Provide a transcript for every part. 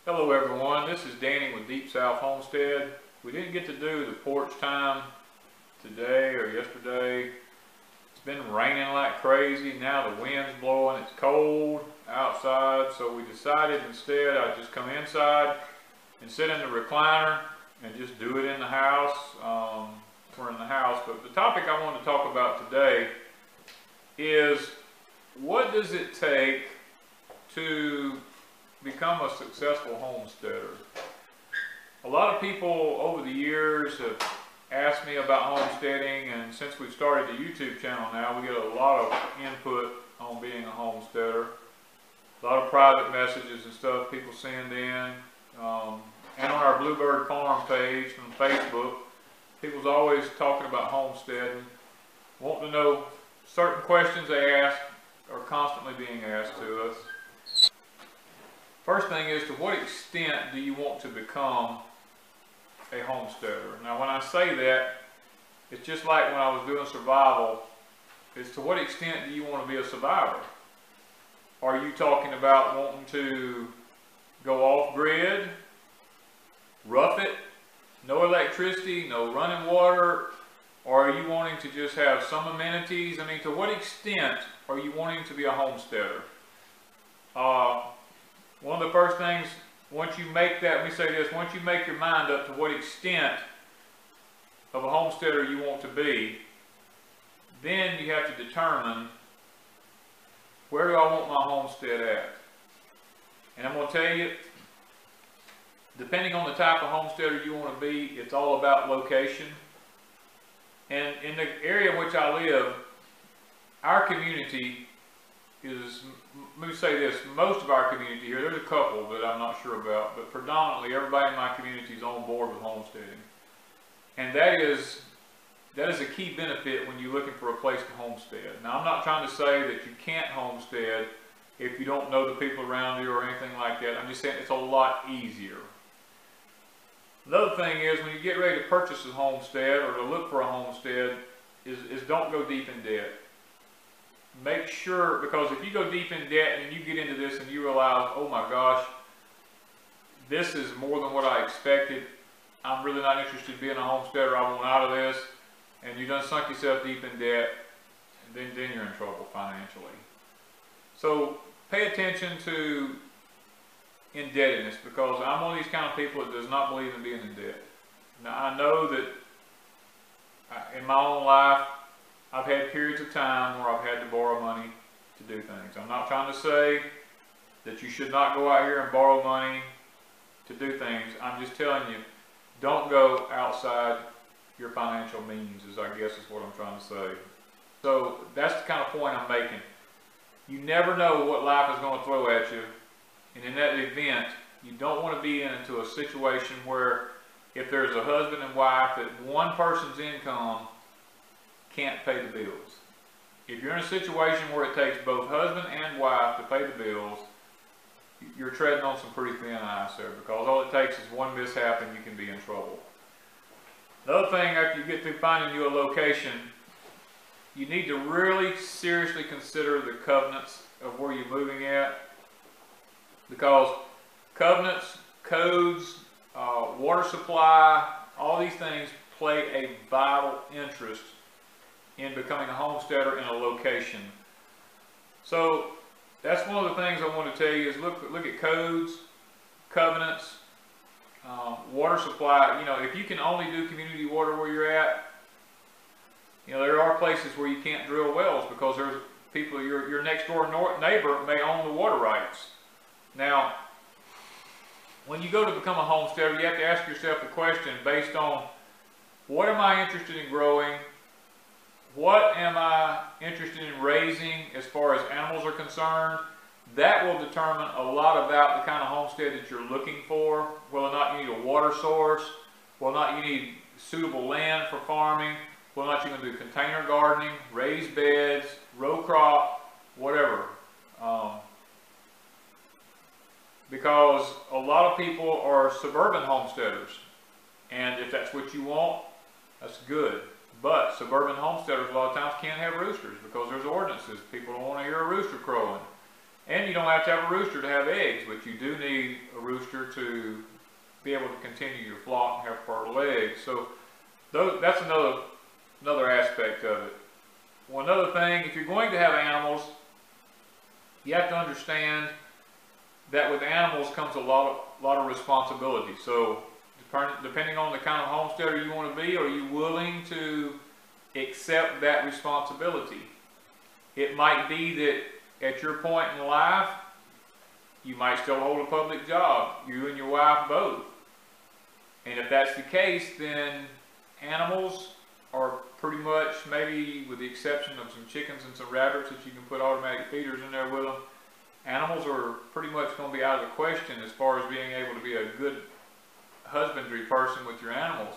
Hello everyone, this is Danny with Deep South Homestead. We didn't get to do the porch time today or yesterday. It's been raining like crazy. Now the wind's blowing, it's cold outside, so we decided instead I'd just come inside and sit in the recliner and just do it in the house. We're in the house, but the topic I want to talk about today is what does it take to become a successful homesteader. A lot of people over the years have asked me about homesteading, and since we've started the YouTube channel now, we get a lot of input on being a homesteader. A lot of private messages and stuff people send in. And on our Bluebird Farm page from Facebook, people's always talking about homesteading, wanting to know certain questions they ask are constantly being asked to us. First thing is, to what extent do you want to become a homesteader? Now when I say that, it's just like when I was doing survival. It's to what extent do you want to be a survivor? Are you talking about wanting to go off grid, rough it, no electricity, no running water, or are you wanting to just have some amenities? I mean, to what extent are you wanting to be a homesteader? One of the first things, once you make that, let me say this, once you make your mind up to what extent of a homesteader you want to be, then you have to determine, where do I want my homestead at? And I'm going to tell you, depending on the type of homesteader you want to be, it's all about location. And in the area in which I live, our community is, let me say this, most of our community here, there's a couple that I'm not sure about, but predominantly everybody in my community is on board with homesteading. And that is a key benefit when you're looking for a place to homestead. Now I'm not trying to say that you can't homestead if you don't know the people around you or anything like that. I'm just saying it's a lot easier. Another thing is, when you get ready to purchase a homestead or to look for a homestead, is don't go deep in debt. Make sure, because if you go deep in debt and you get into this and you realize, oh my gosh, this is more than what I expected, I'm really not interested in being a homesteader, I want out of this, and you done sunk yourself deep in debt, and then you're in trouble financially. So pay attention to indebtedness, because I'm one of these kind of people that does not believe in being in debt. Now I know that in my own life, I've had periods of time where I've had to borrow money to do things. I'm not trying to say that you should not go out here and borrow money to do things. I'm just telling you, don't go outside your financial means, I guess is what I'm trying to say. So that's the kind of point I'm making. You never know what life is going to throw at you. And in that event, you don't want to be into a situation where if there's a husband and wife, that one person's income can't pay the bills. If you're in a situation where it takes both husband and wife to pay the bills, you're treading on some pretty thin ice there, because all it takes is one mishap and you can be in trouble. Another thing, after you get through finding you a location, you need to really seriously consider the covenants of where you're moving at, because covenants, codes, water supply, all these things play a vital interest in becoming a homesteader in a location. So that's one of the things I want to tell you is look at codes, covenants, water supply. You know, if you can only do community water where you're at, you know, there are places where you can't drill wells because there's people, your next door neighbor may own the water rights. Now, when you go to become a homesteader, you have to ask yourself the question based on, what am I interested in growing? What am I interested in raising as far as animals are concerned? That will determine a lot about the kind of homestead that you're looking for. Whether or not you need a water source, whether or not you need suitable land for farming, whether or not you're going to do container gardening, raised beds, row crop, whatever. Because a lot of people are suburban homesteaders, and if that's what you want, that's good. But suburban homesteaders a lot of times can't have roosters because there's ordinances. People don't want to hear a rooster crowing. And you don't have to have a rooster to have eggs, but you do need a rooster to be able to continue your flock and have fertile eggs. So that's another aspect of it. One other thing, if you're going to have animals, you have to understand that with animals comes a lot of responsibility. So depending on the kind of homesteader you want to be, are you willing to accept that responsibility? It might be that at your point in life, you might still hold a public job, you and your wife both. And if that's the case, then animals are pretty much, maybe with the exception of some chickens and some rabbits that you can put automatic feeders in there with them, animals are pretty much going to be out of the question as far as being able to be a good husbandry person with your animals.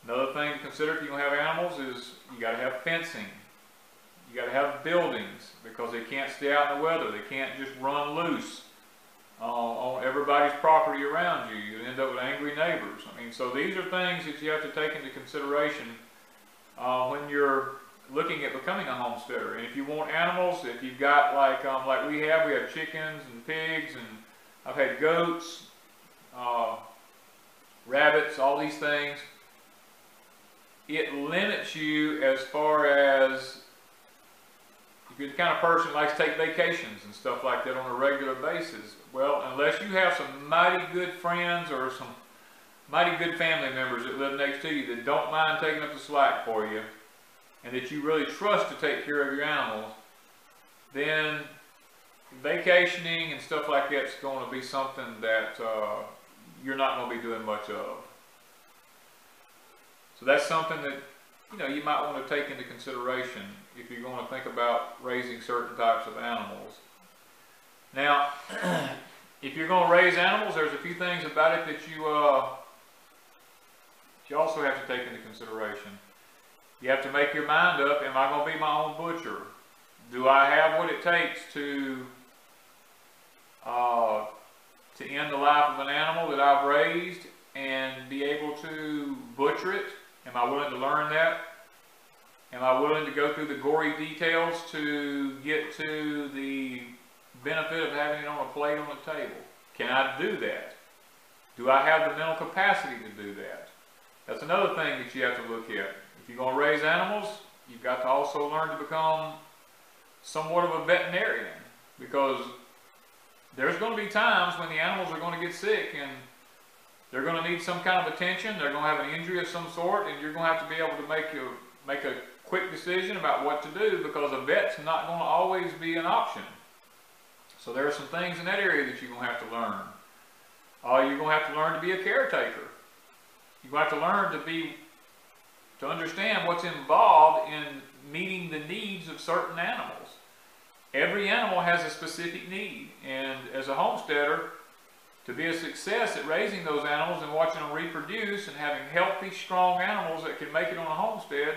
Another thing to consider if you're going to have animals is you got to have fencing. You got to have buildings because they can't stay out in the weather. They can't just run loose on everybody's property around you. You end up with angry neighbors. I mean, so these are things that you have to take into consideration when you're looking at becoming a homesteader. And if you want animals, if you've got like we have chickens and pigs, and I've had goats, rabbits, all these things. It limits you as far as if you're the kind of person that likes to take vacations and stuff like that on a regular basis. Well, unless you have some mighty good friends or some mighty good family members that live next to you that don't mind taking up the slack for you and that you really trust to take care of your animals, then vacationing and stuff like that's going to be something that you're not going to be doing much of. So that's something that you might want to take into consideration if you're going to think about raising certain types of animals. Now, if you're going to raise animals, there's a few things about it that you also have to take into consideration. You have to make your mind up, am I going to be my own butcher? Do I have what it takes to end the life of an animal that I've raised and be able to butcher it? Am I willing to learn that? Am I willing to go through the gory details to get to the benefit of having it on a plate on the table? Can I do that? Do I have the mental capacity to do that? That's another thing that you have to look at. If you're going to raise animals, you've got to also learn to become somewhat of a veterinarian, because there's going to be times when the animals are going to get sick and they're going to need some kind of attention. They're going to have an injury of some sort, and you're going to have to be able to make a quick decision about what to do, because a vet's not going to always be an option. So there are some things in that area that you're going to have to learn. You're going to have to learn to be a caretaker. You're going to have to learn to understand what's involved in meeting the needs of certain animals. Every animal has a specific need, and as a homesteader, to be a success at raising those animals and watching them reproduce and having healthy, strong animals that can make it on a homestead,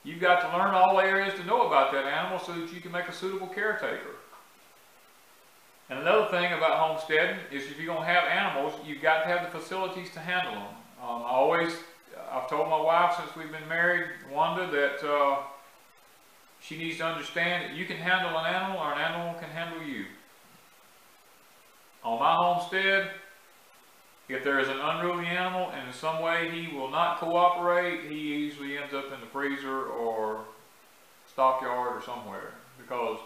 you've got to learn all there is to know about that animal so that you can make a suitable caretaker. And another thing about homesteading is if you're going to have animals, you've got to have the facilities to handle them. I've told my wife since we've been married, Wanda, that she needs to understand that you can handle an animal or an animal can handle you. On my homestead, if there is an unruly animal and in some way he will not cooperate, he usually ends up in the freezer or stockyard or somewhere, because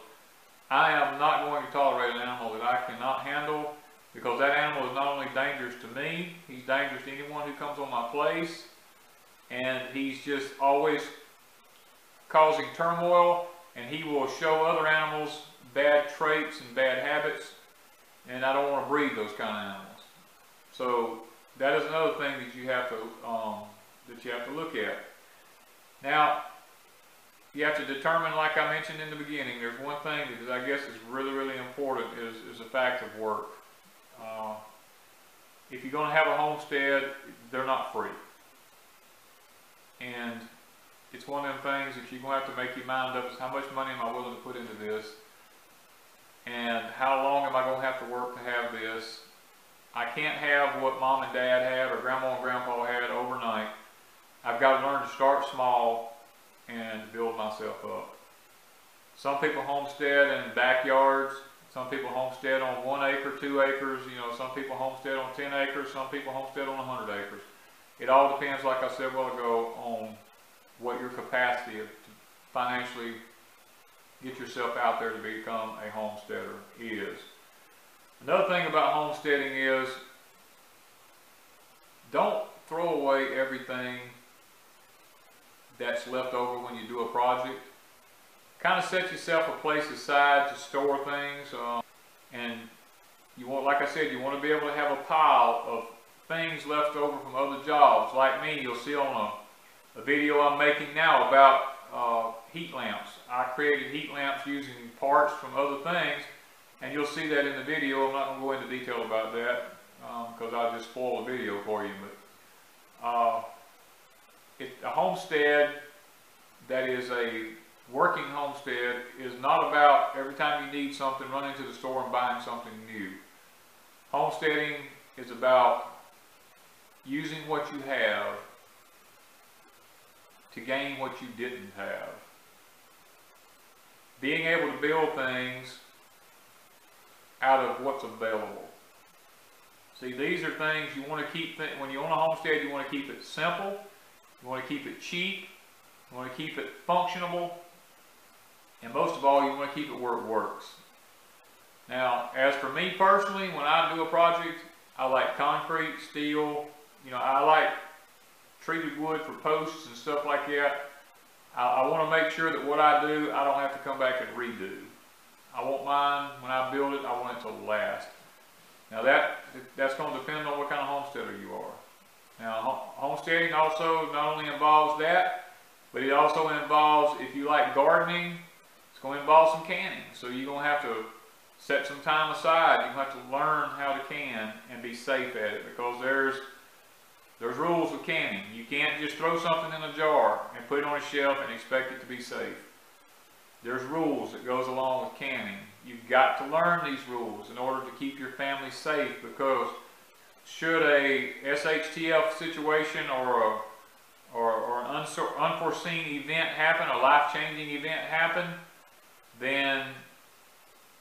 I am not going to tolerate an animal that I cannot handle, because that animal is not only dangerous to me, he's dangerous to anyone who comes on my place, and he's just always causing turmoil, and he will show other animals bad traits and bad habits, and I don't want to breed those kind of animals. So that is another thing that you have to look at. Now, you have to determine, like I mentioned in the beginning, there's one thing that I guess is really, really important is the fact of work. If you're going to have a homestead, they're not free. And it's one of them things that you're going to have to make your mind up is how much money am I willing to put into this? And how long am I going to have to work to have this? I can't have what mom and dad had or grandma and grandpa had overnight. I've got to learn to start small and build myself up. Some people homestead in backyards. Some people homestead on 1 acre, 2 acres. You know, some people homestead on 10 acres. Some people homestead on 100 acres. It all depends, like I said a while ago, on what your capacity to financially get yourself out there to become a homesteader is. Another thing about homesteading is don't throw away everything that's left over when you do a project. Kind of set yourself a place aside to store things, and you want, like I said, you want to be able to have a pile of things left over from other jobs. Like me, you'll see on a video I'm making now about heat lamps. I created heat lamps using parts from other things, and you'll see that in the video. I'm not going to go into detail about that because I'll just spoil the video for you. But a homestead that is a working homestead is not about every time you need something running to the store and buying something new. Homesteading is about using what you have to gain what you didn't have. Being able to build things out of what's available. See, these are things you want to keep, when you own a homestead, you want to keep it simple, you want to keep it cheap, you want to keep it functional, and most of all, you want to keep it where it works. Now, as for me personally, when I do a project, I like concrete, steel, you know, I like treated wood for posts and stuff like that. I want to make sure that what I do, I don't have to come back and redo. I want mine, when I build it, I want it to last. Now that's going to depend on what kind of homesteader you are. Now, homesteading also not only involves that, but it also involves, if you like gardening, it's going to involve some canning. So you're going to have to set some time aside. You're going to have to learn how to can and be safe at it, because there's rules with canning. You can't just throw something in a jar and put it on a shelf and expect it to be safe. There's rules that goes along with canning. You've got to learn these rules in order to keep your family safe, because should a SHTF situation or an unforeseen event happen, a life-changing event happen, then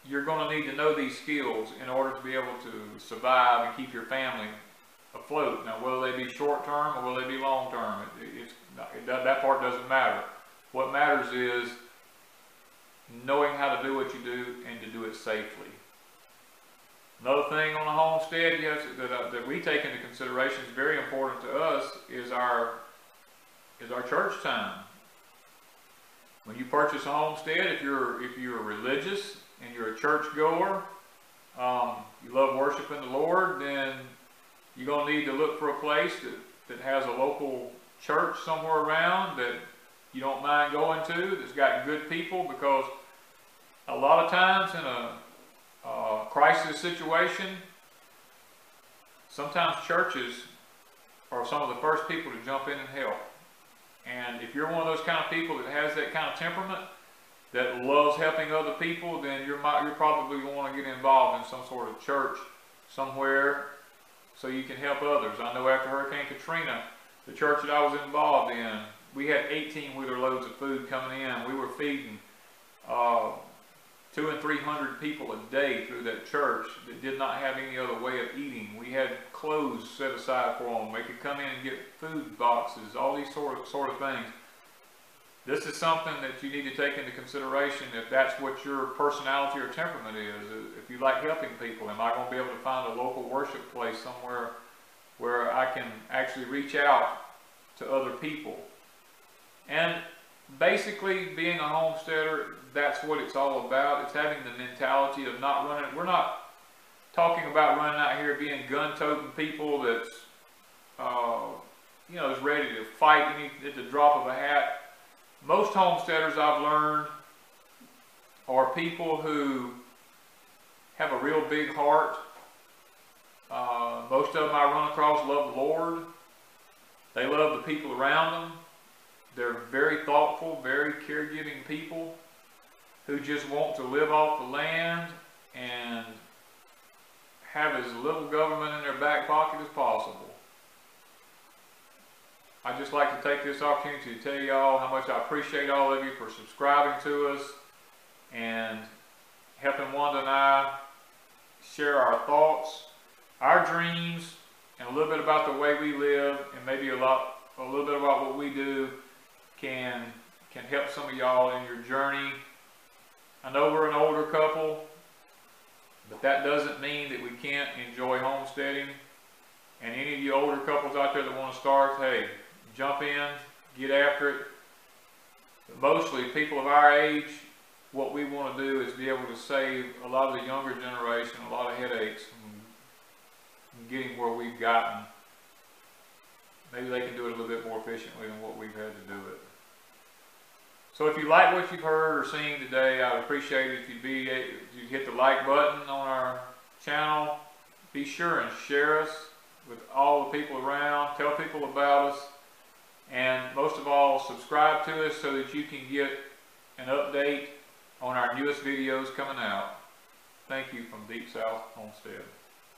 you're going to need to know these skills in order to be able to survive and keep your family afloat. Now, whether they be short-term or whether they be long-term, that part doesn't matter. What matters is knowing how to do what you do and to do it safely. Another thing on a homestead that we take into consideration, is very important to us, is our church time. When you purchase a homestead, if you're religious and you're a church goer, you love worshiping the Lord, then you're going to need to look for a place that has a local church somewhere around that you don't mind going to, that's got good people, because a lot of times in a crisis situation, sometimes churches are some of the first people to jump in and help. And if you're one of those kind of people that has that kind of temperament, that loves helping other people, then you're probably going to want to get involved in some sort of church somewhere so you can help others. I know after Hurricane Katrina, the church that I was involved in, we had 18-wheeler loads of food coming in. We were feeding 200 and 300 people a day through that church that did not have any other way of eating. We had clothes set aside for them. They could come in and get food boxes, all these sort of things. This is something that you need to take into consideration if that's what your personality or temperament is. If you like helping people, am I going to be able to find a local worship place somewhere where I can actually reach out to other people? And basically, being a homesteader, that's what it's all about. It's having the mentality of not running. We're not talking about running out here being gun-toting people that's, you know, is ready to fight at the drop of a hat. Most homesteaders I've learned are people who have a real big heart. Most of them I run across love the Lord. They love the people around them. They're very thoughtful, very caregiving people who just want to live off the land and have as little government in their back pocket as possible. I'd just like to take this opportunity to tell y'all how much I appreciate all of you for subscribing to us and helping Wanda and I share our thoughts, our dreams, and a little bit about the way we live, and maybe a little bit about what we do can help some of y'all in your journey. I know we're an older couple, but that doesn't mean that we can't enjoy homesteading. And any of you older couples out there that want to start, hey, jump in, get after it. But mostly people of our age, what we want to do is be able to save a lot of the younger generation a lot of headaches from getting where we've gotten. Maybe they can do it a little bit more efficiently than what we've had to do it. So if you like what you've heard or seen today, I'd appreciate it if you'd hit the like button on our channel. Be sure and share us with all the people around. Tell people about us. And most of all, subscribe to us so that you can get an update on our newest videos coming out. Thank you from Deep South Homestead.